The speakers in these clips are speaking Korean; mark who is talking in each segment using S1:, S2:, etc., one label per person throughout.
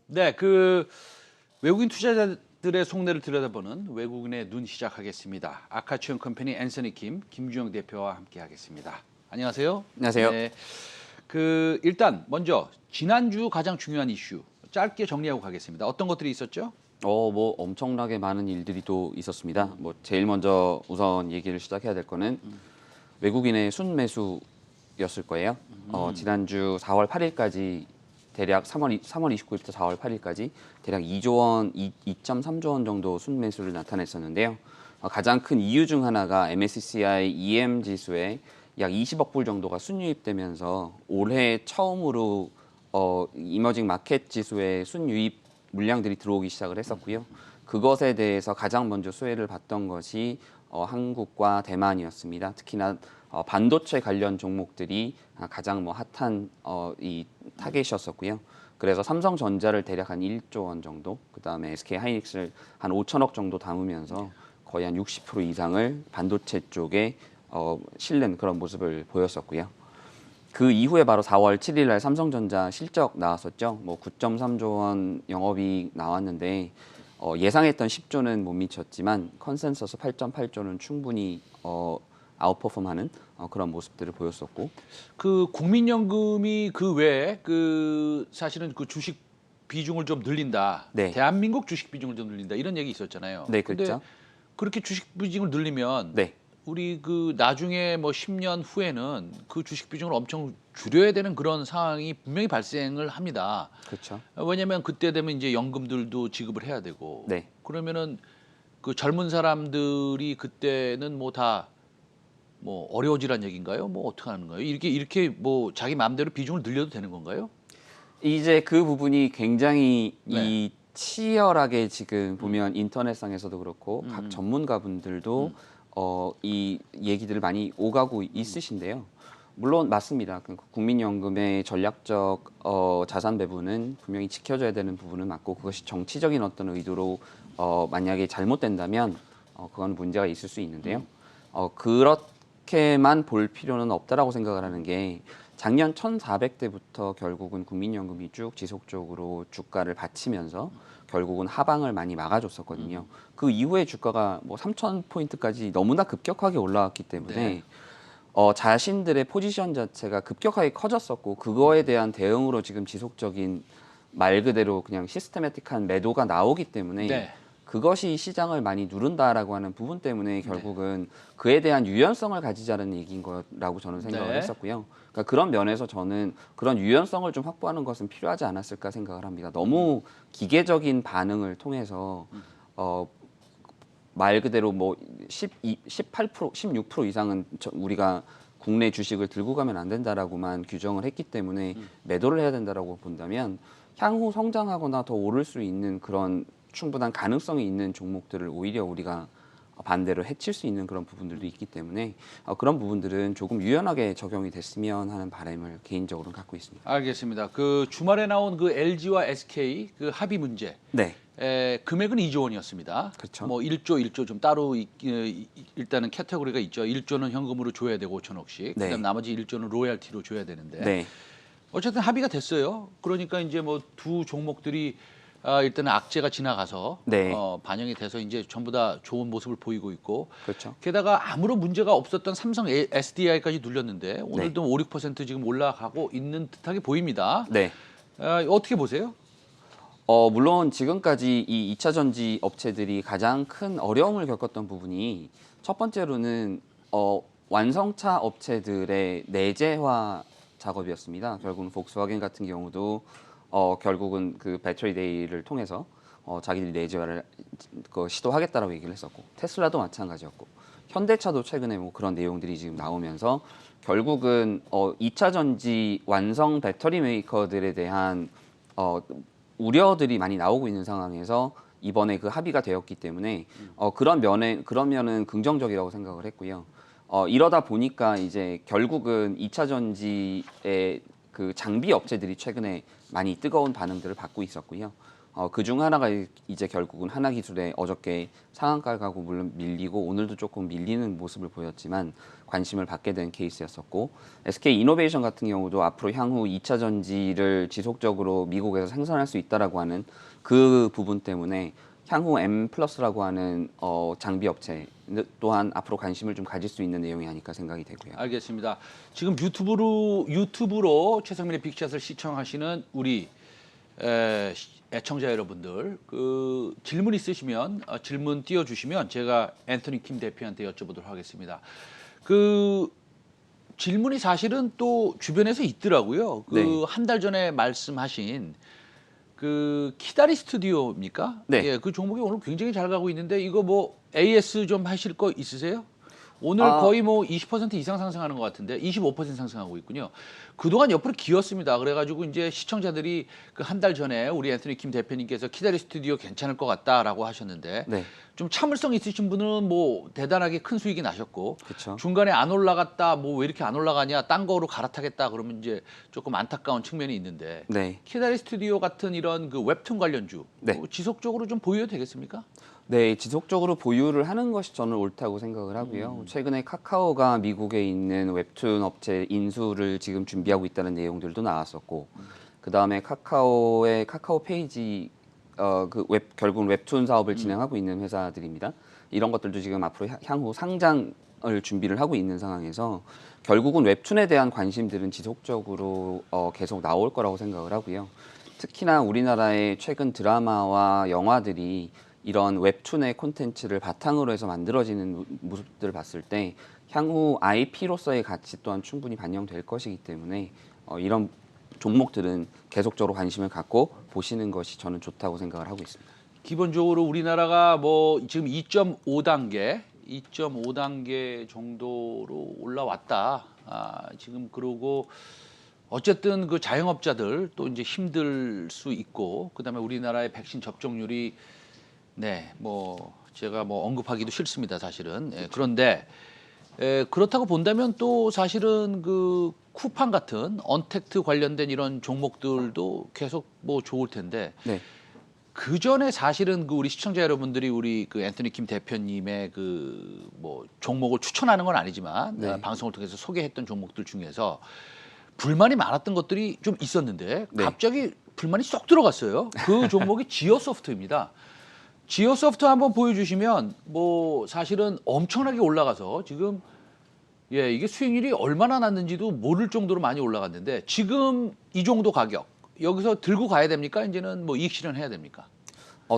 S1: 네, 외국인 투자자들의 속내를 들여다보는 외국인의 눈 시작하겠습니다. 아카추언 컴퍼니 앤서니 김주영 대표와 함께하겠습니다. 안녕하세요.
S2: 안녕하세요.
S1: 네, 일단 먼저 지난주 가장 중요한 이슈 짧게 정리하고 가겠습니다. 어떤 것들이 있었죠?
S2: 뭐 엄청나게 많은 일들이 또 있었습니다. 뭐 제일 먼저 우선 얘기를 시작해야 될 거는 외국인의 순매수였을 거예요. 지난주 4월 8일까지 대략 3월 29일부터 4월 8일까지 대략 2조 원, 2.3조 원 정도 순매수를 나타냈었는데요. 가장 큰 이유 중 하나가 MSCI EM 지수에 약 20억 불 정도가 순유입되면서 올해 처음으로 이머징 마켓 지수에 순유입 물량들이 들어오기 시작을 했었고요. 그것에 대해서 가장 먼저 수혜를 봤던 것이 한국과 대만이었습니다. 특히나 반도체 관련 종목들이 가장 핫한 이 타겟이었었고요. 그래서 삼성전자를 대략 한 1조 원 정도, 그다음에 SK하이닉스를 한 5천억 정도 담으면서 거의 한 60% 이상을 반도체 쪽에 실는 그런 모습을 보였었고요. 그 이후에 바로 4월 7일 날 삼성전자 실적 나왔었죠. 9.3조 원 영업이익 나왔는데 예상했던 10조는 못 미쳤지만 컨센서스 8.8조는 충분히 아웃퍼폼하는 그런 모습들을 보였었고,
S1: 국민연금이 그 외에 사실은 주식 비중을 좀 늘린다.
S2: 네.
S1: 대한민국 주식 비중을 좀 늘린다. 이런 얘기 있었잖아요.
S2: 네,
S1: 근데
S2: 그렇죠.
S1: 그렇게 주식 비중을 늘리면
S2: 네.
S1: 우리 나중에 10년 후에는 그 주식 비중을 엄청 줄여야 되는 그런 상황이 분명히 발생을 합니다.
S2: 그렇죠.
S1: 왜냐하면 그때 되면 이제 연금들도 지급을 해야 되고,
S2: 네.
S1: 그러면은 젊은 사람들이 그때는 다 어려워지란 얘기인가요? 어떻게 하는 거예요? 이렇게 자기 마음대로 비중을 늘려도 되는 건가요?
S2: 이제 그 부분이 굉장히
S1: 네.
S2: 치열하게 지금 보면 인터넷상에서도 그렇고 각 전문가분들도 이 얘기들을 많이 오가고 있으신데요. 물론 맞습니다. 국민연금의 전략적 자산 배분은 분명히 지켜져야 되는 부분은 맞고, 그것이 정치적인 어떤 의도로 만약에 잘못된다면 그건 문제가 있을 수 있는데요. 그렇게만 볼 필요는 없다라고 생각을 하는 게, 작년 1,400대부터 결국은 국민연금이 쭉 지속적으로 주가를 받치면서 결국은 하방을 많이 막아줬었거든요. 그 이후에 주가가 3,000포인트까지 너무나 급격하게 올라왔기 때문에
S1: 네.
S2: 자신들의 포지션 자체가 급격하게 커졌었고, 그거에 대한 대응으로 지금 지속적인 말 그대로 그냥 시스테매틱한 매도가 나오기 때문에
S1: 네.
S2: 그것이 시장을 많이 누른다라고 하는 부분 때문에 결국은 그에 대한 유연성을 가지자는 얘기인 거라고 저는 생각을
S1: 네.
S2: 했었고요. 그러니까 그런 면에서 저는 그런 유연성을 좀 확보하는 것은 필요하지 않았을까 생각을 합니다. 너무 기계적인 반응을 통해서 말 그대로 18%, 16% 이상은 우리가 국내 주식을 들고 가면 안 된다라고만 규정을 했기 때문에 매도를 해야 된다라고 본다면, 향후 성장하거나 더 오를 수 있는 그런 충분한 가능성이 있는 종목들을 오히려 우리가 반대로 해칠 수 있는 그런 부분들도 있기 때문에 그런 부분들은 조금 유연하게 적용이 됐으면 하는 바람을 개인적으로는 갖고 있습니다.
S1: 알겠습니다. 주말에 나온 LG와 SK 합의 문제.
S2: 네,
S1: 금액은 2조 원이었습니다.
S2: 그렇죠.
S1: 1조 좀 따로 일단은 캐테고리가 있죠. 1조는 현금으로 줘야 되고 5천억씩.
S2: 네.
S1: 그다음 나머지 1조는 로열티로 줘야 되는데.
S2: 네,
S1: 어쨌든 합의가 됐어요. 그러니까 이제 두 종목들이 일단은 악재가 지나가서
S2: 네.
S1: 반영이 돼서 이제 전부 다 좋은 모습을 보이고 있고,
S2: 그렇죠.
S1: 게다가 아무런 문제가 없었던 삼성 SDI까지 눌렸는데 오늘도 5, 6% 지금 올라가고 있는 듯하게 보입니다.
S2: 네.
S1: 어떻게 보세요?
S2: 물론 지금까지 이 2차 전지 업체들이 가장 큰 어려움을 겪었던 부분이, 첫 번째로는 완성차 업체들의 내재화 작업이었습니다. 결국은 폭스바겐 같은 경우도 결국은 그 배터리 데이를 통해서 자기들이 내재화를 시도하겠다라고 얘기를 했었고, 테슬라도 마찬가지였고, 현대차도 최근에 그런 내용들이 지금 나오면서 결국은 2차 전지 완성 배터리 메이커들에 대한 우려들이 많이 나오고 있는 상황에서 이번에 그 합의가 되었기 때문에 그러면은 긍정적이라고 생각을 했고요. 이러다 보니까 이제 결국은 2차 전지의 그 장비 업체들이 최근에 많이 뜨거운 반응들을 받고 있었고요. 그중 하나가 이제 결국은 하나기술의 어저께 상한가 가고 물론 밀리고 오늘도 조금 밀리는 모습을 보였지만 관심을 받게 된 케이스였었고 SK이노베이션 같은 경우도 앞으로 향후 2차 전지를 지속적으로 미국에서 생산할 수 있다라고 하는 그 부분 때문에 향후 M+라고 하는 장비 업체 또한 앞으로 관심을 좀 가질 수 있는 내용이 아닐까 생각이 되고요.
S1: 알겠습니다. 지금 유튜브로 최성민의 빅샷을 시청하시는 우리 애청자 여러분들 그 질문 있으시면 질문 띄워주시면 제가 앤서니 킴 대표한테 여쭤보도록 하겠습니다. 그 질문이 사실은 또 주변에서 있더라고요.
S2: 네.
S1: 그 한 달 전에 말씀하신 그 키다리 스튜디오입니까?
S2: 네.
S1: 예, 그 종목이 오늘 굉장히 잘 가고 있는데 이거 뭐 AS 좀 하실 거 있으세요? 오늘
S2: 아.
S1: 거의 뭐 20% 이상 상승하는 것 같은데 25% 상승하고 있군요. 그동안 옆으로 기었습니다. 그래가지고 이제 시청자들이 그 한 달 전에 우리 앤서니 킴 대표님께서 키다리 스튜디오 괜찮을 것 같다라고 하셨는데
S2: 네.
S1: 좀 참을성 있으신 분은 뭐 대단하게 큰 수익이 나셨고
S2: 그쵸.
S1: 중간에 안 올라갔다 뭐 왜 이렇게 안 올라가냐 딴 거로 갈아타겠다 그러면 이제 조금 안타까운 측면이 있는데
S2: 네.
S1: 키다리 스튜디오 같은 이런 그 웹툰 관련주
S2: 네.
S1: 뭐 지속적으로 좀 보유해도 되겠습니까?
S2: 네, 지속적으로 보유를 하는 것이 저는 옳다고 생각을 하고요. 최근에 카카오가 미국에 있는 웹툰 업체 인수를 지금 준비하고 있다는 내용들도 나왔었고, 그 다음에 카카오의 카카오 페이지 결국은 웹툰 사업을 진행하고 있는 회사들입니다. 이런 것들도 지금 앞으로 향후 상장을 준비를 하고 있는 상황에서 결국은 웹툰에 대한 관심들은 지속적으로 계속 나올 거라고 생각을 하고요. 특히나 우리나라의 최근 드라마와 영화들이 이런 웹툰의 콘텐츠를 바탕으로 해서 만들어지는 모습들을 봤을 때 향후 IP로서의 가치 또한 충분히 반영될 것이기 때문에 이런 종목들은 계속적으로 관심을 갖고 보시는 것이 저는 좋다고 생각을 하고 있습니다.
S1: 기본적으로 우리나라가 뭐 지금 2.5단계 정도로 올라왔다. 지금 그러고 어쨌든 그 자영업자들 또 이제 힘들 수 있고 그다음에 우리나라의 백신 접종률이 네, 뭐 제가 뭐 언급하기도 싫습니다, 사실은. 예, 그런데 그렇다고 본다면 또 사실은 그 쿠팡 같은 언택트 관련된 이런 종목들도 계속 뭐 좋을 텐데
S2: 네.
S1: 그 전에 사실은 그 우리 시청자 여러분들이 우리 그 앤서니 킴 대표님의 그 뭐 종목을 추천하는 건 아니지만
S2: 네.
S1: 방송을 통해서 소개했던 종목들 중에서 불만이 많았던 것들이 좀 있었는데
S2: 네.
S1: 갑자기 불만이 쏙 들어갔어요. 그 종목이 지오소프트입니다. 지오소프트 한번 보여주시면 뭐 사실은 엄청나게 올라가서 지금 예 이게 수익률이 얼마나 났는지도 모를 정도로 많이 올라갔는데 지금 이 정도 가격 여기서 들고 가야 됩니까? 이제는 뭐 이익 실현해야 됩니까?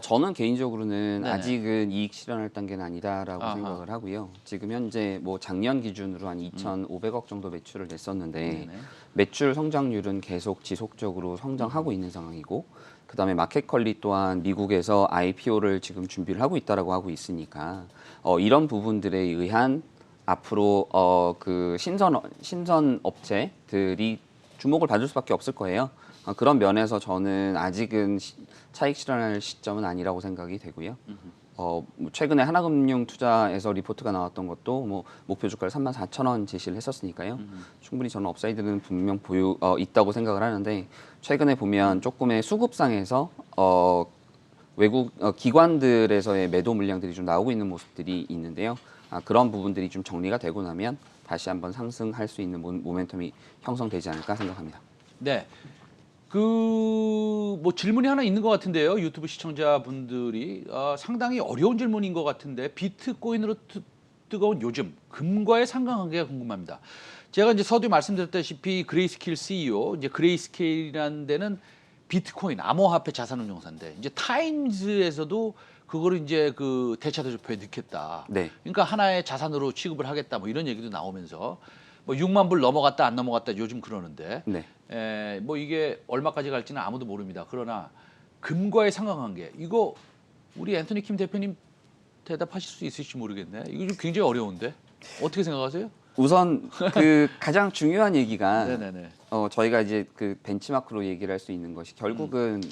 S2: 저는 개인적으로는
S1: 네네.
S2: 아직은 이익 실현할 단계는 아니다라고
S1: 아하.
S2: 생각을 하고요. 지금 현재 뭐 작년 기준으로 한 2,500억 정도 매출을 냈었는데
S1: 네네.
S2: 매출 성장률은 계속 지속적으로 성장하고 있는 상황이고 그다음에 마켓컬리 또한 미국에서 IPO를 지금 준비를 하고 있다라고 하고 있으니까 이런 부분들에 의한 앞으로 그 신선 업체들이 주목을 받을 수밖에 없을 거예요. 그런 면에서 저는 아직은 차익 실현할 시점은 아니라고 생각이 되고요. 뭐 최근에 하나금융투자에서 리포트가 나왔던 것도 뭐 목표 주가를 34,000원 제시를 했었으니까요. 충분히 저는 업사이드는 분명 있다고 생각을 하는데 최근에 보면 조금의 수급상에서 외국 기관들에서의 매도 물량들이 좀 나오고 있는 모습들이 있는데요. 그런 부분들이 좀 정리가 되고 나면 다시 한번 상승할 수 있는 모멘텀이 형성되지 않을까 생각합니다.
S1: 네. 그 뭐 질문이 하나 있는 것 같은데요. 유튜브 시청자분들이 상당히 어려운 질문인 것 같은데 비트코인으로 뜨거운 요즘 금과의 상관관계가 궁금합니다. 제가 이제 서두에 말씀드렸다시피 그레이스케일 CEO 이제 그레이스케일이라는 데는 비트코인 암호화폐 자산운용사인데 이제 타임즈에서도 그거를 이제 그 대차대조표에 넣겠다.
S2: 네.
S1: 그러니까 하나의 자산으로 취급을 하겠다. 뭐 이런 얘기도 나오면서 뭐 6만 불 넘어갔다 안 넘어갔다 요즘 그러는데
S2: 네.
S1: 뭐 이게 얼마까지 갈지는 아무도 모릅니다. 그러나 금과의 상관관계 이거 우리 앤서니 킴 대표님 대답하실 수 있을지 모르겠네. 이거 좀 굉장히 어려운데 어떻게 생각하세요?
S2: 우선 그 가장 중요한 얘기가
S1: 네네네.
S2: 저희가 이제 그 벤치마크로 얘기를 할 수 있는 것이 결국은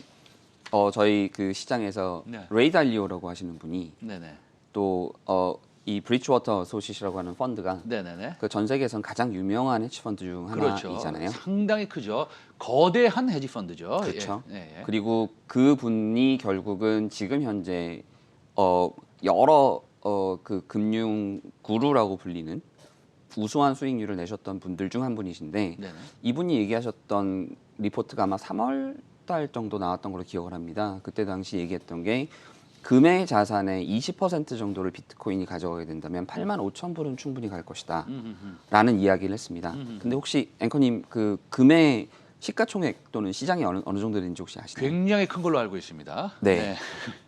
S2: 저희 그 시장에서
S1: 네.
S2: 레이 달리오라고 하시는 분이
S1: 네네.
S2: 또 이 브리지워터 어소시에이션이라고 하는 펀드가
S1: 네네네.
S2: 그 전 세계에선 가장 유명한 헤지 펀드 중
S1: 그렇죠.
S2: 하나이잖아요.
S1: 상당히 크죠. 거대한 헤지 펀드죠.
S2: 그렇죠.
S1: 예. 예. 예.
S2: 그리고 그 분이 결국은 지금 현재 여러 그 금융 구루라고 불리는 우수한 수익률을 내셨던 분들 중 한 분이신데
S1: 네네.
S2: 이분이 얘기하셨던 리포트가 아마 3월 달 정도 나왔던 걸로 기억을 합니다. 그때 당시 얘기했던 게 금의 자산의 20% 정도를 비트코인이 가져가게 된다면 8만 5천 불은 충분히 갈 것이다 라는 이야기를 했습니다. 근데 혹시 앵커님 그 금의 시가총액 또는 시장이 어느 정도 되는지 혹시 아시나요?
S1: 굉장히 큰 걸로 알고 있습니다.
S2: 네.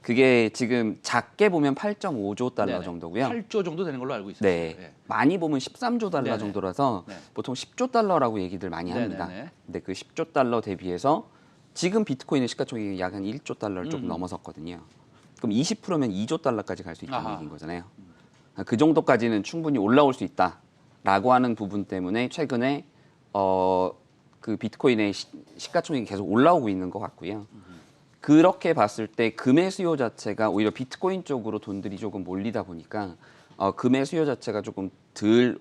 S2: 그게 지금 작게 보면 8.5조 달러
S1: 네네.
S2: 정도고요.
S1: 8조 정도 되는 걸로 알고 있습니다.
S2: 네.
S1: 예.
S2: 많이 보면 13조 달러
S1: 네네.
S2: 정도라서
S1: 네.
S2: 보통 10조 달러라고 얘기들 많이 합니다.
S1: 네네네.
S2: 근데 그 10조 달러 대비해서 지금 비트코인의 시가총액이 약 한 1조 달러를 조금 넘어섰거든요. 그럼 20%면 2조 달러까지 갈 수 있다는
S1: 아하.
S2: 얘기인 거잖아요. 그 정도까지는 충분히 올라올 수 있다라고 하는 부분 때문에 최근에 그 비트코인의 시가총액이 계속 올라오고 있는 것 같고요. 그렇게 봤을 때 금의 수요 자체가 오히려 비트코인 쪽으로 돈들이 조금 몰리다 보니까 금의 수요 자체가 조금 덜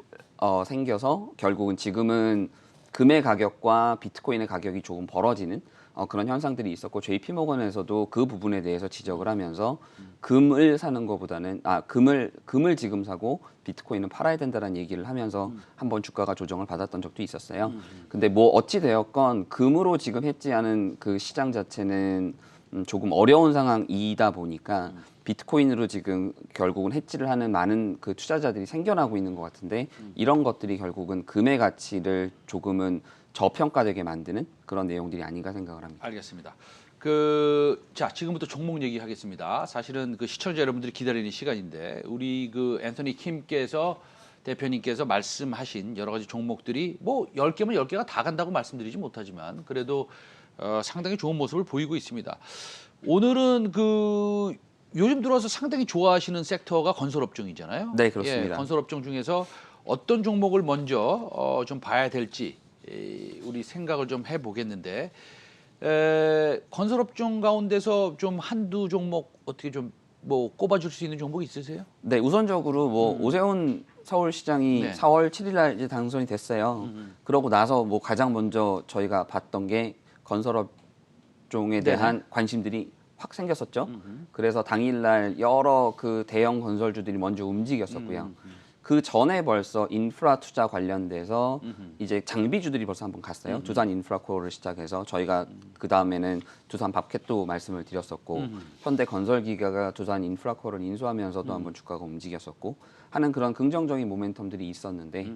S2: 생겨서 결국은 지금은 금의 가격과 비트코인의 가격이 조금 벌어지는 그런 현상들이 있었고 JP모건에서도 그 부분에 대해서 지적을 하면서 금을 사는 것보다는 금을 지금 사고 비트코인은 팔아야 된다라는 얘기를 하면서 한번 주가가 조정을 받았던 적도 있었어요. 근데 뭐 어찌 되었건 금으로 지금 해지하는 그 시장 자체는 조금 어려운 상황이다 보니까 비트코인으로 지금 결국은 해지를 하는 많은 그 투자자들이 생겨나고 있는 것 같은데 이런 것들이 결국은 금의 가치를 조금은 저평가되게 만드는 그런 내용들이 아닌가 생각을 합니다.
S1: 알겠습니다. 자, 지금부터 종목 얘기하겠습니다. 사실은 그 시청자 여러분들이 기다리는 시간인데 우리 그 앤서니 킴께서 대표님께서 말씀하신 여러 가지 종목들이 뭐 10개면 10개가 다 간다고 말씀드리지 못하지만 그래도 상당히 좋은 모습을 보이고 있습니다. 오늘은 그 요즘 들어서 상당히 좋아하시는 섹터가 건설업종이잖아요.
S2: 네, 그렇습니다.
S1: 예, 건설업종 중에서 어떤 종목을 먼저 좀 봐야 될지 우리 생각을 좀 해보겠는데 건설업종 가운데서 좀 한두 종목 어떻게 좀 뭐 꼽아줄 수 있는 종목 있으세요?
S2: 네, 우선적으로 뭐 오세훈 서울시장이
S1: 네.
S2: 4월 7일 날 이제 당선이 됐어요. 그러고 나서 뭐 가장 먼저 저희가 봤던 게 건설업종에 대한 관심들이 확 생겼었죠. 그래서 당일날 여러 그 대형 건설주들이 먼저 움직였었고요. 그 전에 벌써 인프라 투자 관련돼서 이제 장비주들이 벌써 한번 갔어요. 두산 인프라코어를 시작해서 저희가 그 다음에는 두산 밥캣도 말씀을 드렸었고 현대건설기가가 두산 인프라코어를 인수하면서도 한번 주가가 움직였었고 하는 그런 긍정적인 모멘텀들이 있었는데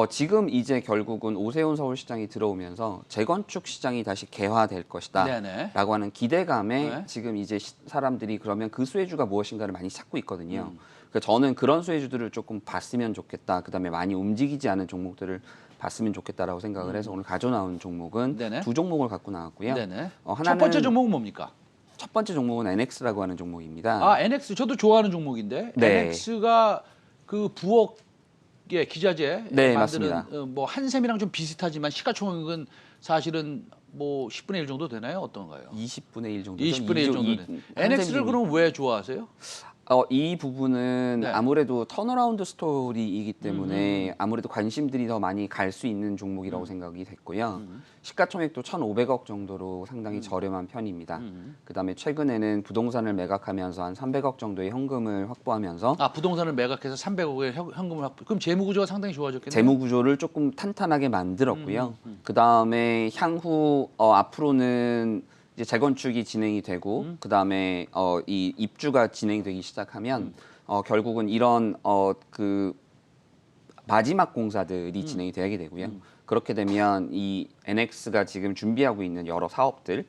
S2: 지금 이제 결국은 오세훈 서울시장이 들어오면서 재건축 시장이 다시 개화될 것이다
S1: 네네.
S2: 라고 하는 기대감에
S1: 네.
S2: 지금 이제 사람들이 그러면 그 수혜주가 무엇인가를 많이 찾고 있거든요. 그러니까 저는 그런 수혜주들을 조금 봤으면 좋겠다. 그다음에 많이 움직이지 않은 종목들을 봤으면 좋겠다라고 생각을 해서 오늘 가져나온 종목은
S1: 네네.
S2: 두 종목을 갖고 나왔고요.
S1: 네네.
S2: 하나는
S1: 첫 번째 종목은 뭡니까?
S2: 첫 번째 종목은 NX라고 하는 종목입니다.
S1: 아, NX 저도 좋아하는 종목인데
S2: 네.
S1: NX가 그 부엌의 기자재
S2: 네,
S1: 만드는
S2: 맞습니다.
S1: 뭐 한샘이랑 좀 비슷하지만 시가총액은 사실은 뭐 10분의 1 정도 되나요? 어떤가요?
S2: 20분의 1 정도.
S1: 20분의 1 정도는. NX를 그럼 왜 좋아하세요?
S2: 이 부분은
S1: 네.
S2: 아무래도 턴어라운드 스토리이기 때문에 아무래도 관심들이 더 많이 갈 수 있는 종목이라고 생각이 됐고요. 시가총액도 1,500억 정도로 상당히 저렴한 편입니다. 그다음에 최근에는 부동산을 매각하면서 한 300억 정도의 현금을 확보하면서
S1: 아, 부동산을 매각해서 300억의 현금을 확보. 그럼 재무 구조가 상당히 좋아졌겠네요.
S2: 재무 구조를 조금 탄탄하게 만들었고요. 그다음에 향후 앞으로는 이제 재건축이 진행이 되고 그다음에 이 입주가 진행이 되기 시작하면 결국은 이런 그 마지막 공사들이 진행이 되게 되고요. 그렇게 되면 이 NX가 지금 준비하고 있는 여러 사업들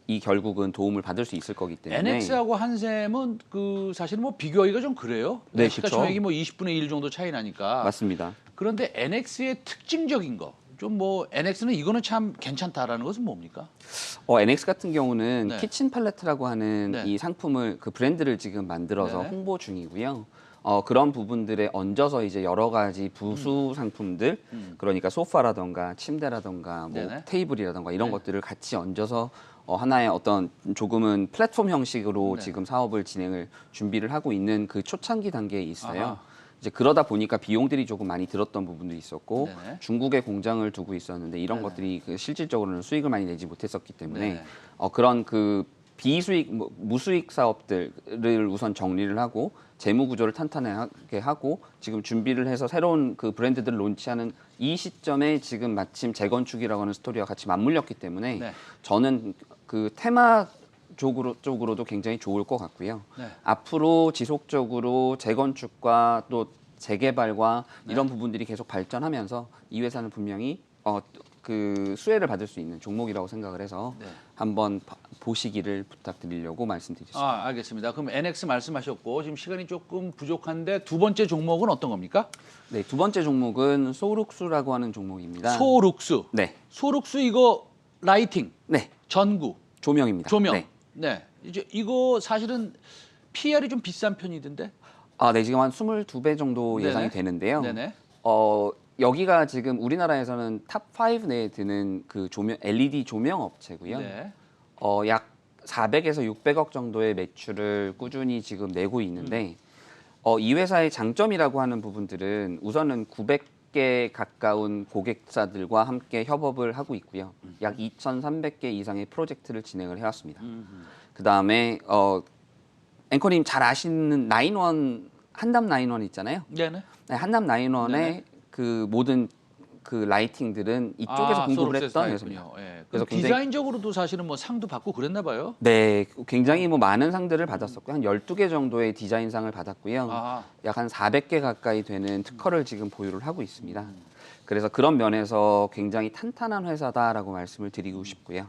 S2: 이 결국은 도움을 받을 수 있을 거기 때문에
S1: NX하고 한샘은 그 사실 뭐 비교하기가 좀 그래요.
S2: 네,
S1: 시가총액이 뭐 20분의 1 정도 차이 나니까.
S2: 맞습니다.
S1: 그런데 NX의 특징적인 거, 좀 뭐 NX는 이거는 참 괜찮다라는 것은 뭡니까?
S2: NX 같은 경우는
S1: 네.
S2: 키친 팔레트라고 하는
S1: 네.
S2: 이 상품을 그 브랜드를 지금 만들어서
S1: 네네.
S2: 홍보 중이고요. 그런 부분들에 얹어서 이제 여러 가지 부수 상품들, 그러니까 소파라던가 침대라던가 뭐
S1: 네네.
S2: 테이블이라던가 이런
S1: 네.
S2: 것들을 같이 얹어서 하나의 어떤 조금은 플랫폼 형식으로
S1: 네.
S2: 지금 사업을 진행을 준비를 하고 있는 그 초창기 단계에 있어요.
S1: 아하.
S2: 이제 그러다 보니까 비용들이 조금 많이 들었던 부분도 있었고
S1: 네네.
S2: 중국에 공장을 두고 있었는데 이런
S1: 네네.
S2: 것들이 그 실질적으로는 수익을 많이 내지 못했었기 때문에
S1: 네네.
S2: 그런 그 비수익 무수익 사업들을 우선 정리를 하고 재무 구조를 탄탄하게 하고 지금 준비를 해서 새로운 그 브랜드들을 론치하는 이 시점에 지금 마침 재건축이라고 하는 스토리와 같이 맞물렸기 때문에
S1: 네.
S2: 저는 그 테마 쪽으로도 굉장히 좋을 것 같고요.
S1: 네.
S2: 앞으로 지속적으로 재건축과 또 재개발과
S1: 네.
S2: 이런 부분들이 계속 발전하면서 이 회사는 분명히 그 수혜를 받을 수 있는 종목이라고 생각을 해서
S1: 네.
S2: 한번 보시기를 부탁드리려고 말씀드렸습니다.
S1: 아, 알겠습니다. 그럼 NX 말씀하셨고 지금 시간이 조금 부족한데 두 번째 종목은 어떤 겁니까?
S2: 네, 두 번째 종목은 소룩스라고 하는 종목입니다.
S1: 소룩스.
S2: 네,
S1: 소룩스 이거 라이팅,
S2: 네,
S1: 전구,
S2: 조명입니다.
S1: 조명.
S2: 네.
S1: 네. 이제 이거 사실은 PR이 좀 비싼 편이던데.
S2: 네, 지금 한 22배 정도
S1: 네네.
S2: 예상이 되는데요.
S1: 네네.
S2: 여기가 지금 우리나라에서는 탑 5 내에 드는 그 조명 LED 조명 업체고요.
S1: 네.
S2: 약 400에서 600억 정도의 매출을 꾸준히 지금 내고 있는데 이 회사의 장점이라고 하는 부분들은 우선은 900개 가까운 고객사들과 함께 협업을 하고 있고요. 약 2,300개 이상의 프로젝트를 진행을 해왔습니다. 그 다음에 앵커님 잘 아시는 나인원 한담 나인원 있잖아요.
S1: 네네.
S2: 네, 한남 나인원의
S1: 네네.
S2: 그 모든 그 라이팅들은 이쪽에서 공급을 했던 회사입니다.
S1: 회사군요. 예.
S2: 그래서
S1: 그래서
S2: 굉장히-
S1: 디자인적으로도 사실은 뭐 상도 받고 그랬나 봐요.
S2: 네, 굉장히 뭐 많은 상들을 받았었고요. 한 12개 정도의 디자인상을 받았고요.
S1: 아,
S2: 약 한 400개 가까이 되는 특허를 지금 보유를 하고 있습니다. 그래서 그런 면에서 굉장히 탄탄한 회사다라고 말씀을 드리고 싶고요.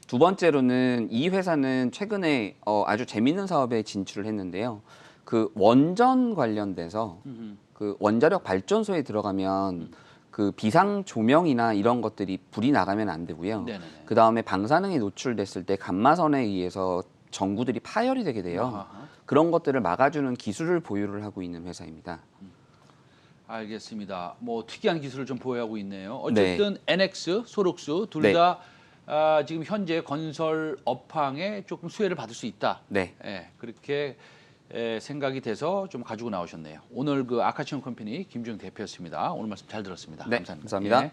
S2: 두 번째로는 이 회사는 최근에 아주 재밌는 사업에 진출을 했는데요. 그 원전 관련돼서 그 원자력 발전소에 들어가면 그 비상 조명이나 이런 것들이 불이 나가면 안 되고요.
S1: 네네네.
S2: 그 다음에 방사능에 노출됐을 때 감마선에 의해서 전구들이 파열이 되게 돼요.
S1: 아하.
S2: 그런 것들을 막아주는 기술을 보유를 하고 있는 회사입니다.
S1: 알겠습니다. 뭐 특이한 기술을 좀 보유하고 있네요. 어쨌든 NX, 소룩스 둘
S2: 네.
S1: 다 지금 현재 건설 업황에 조금 수혜를 받을 수 있다.
S2: 네.
S1: 예, 그렇게 생각이 돼서 좀 가지고 나오셨네요. 오늘 그 아카치온 컴퍼니 김주영 대표였습니다. 오늘 말씀 잘 들었습니다.
S2: 네,
S1: 감사합니다.
S2: 감사합니다.
S1: 예.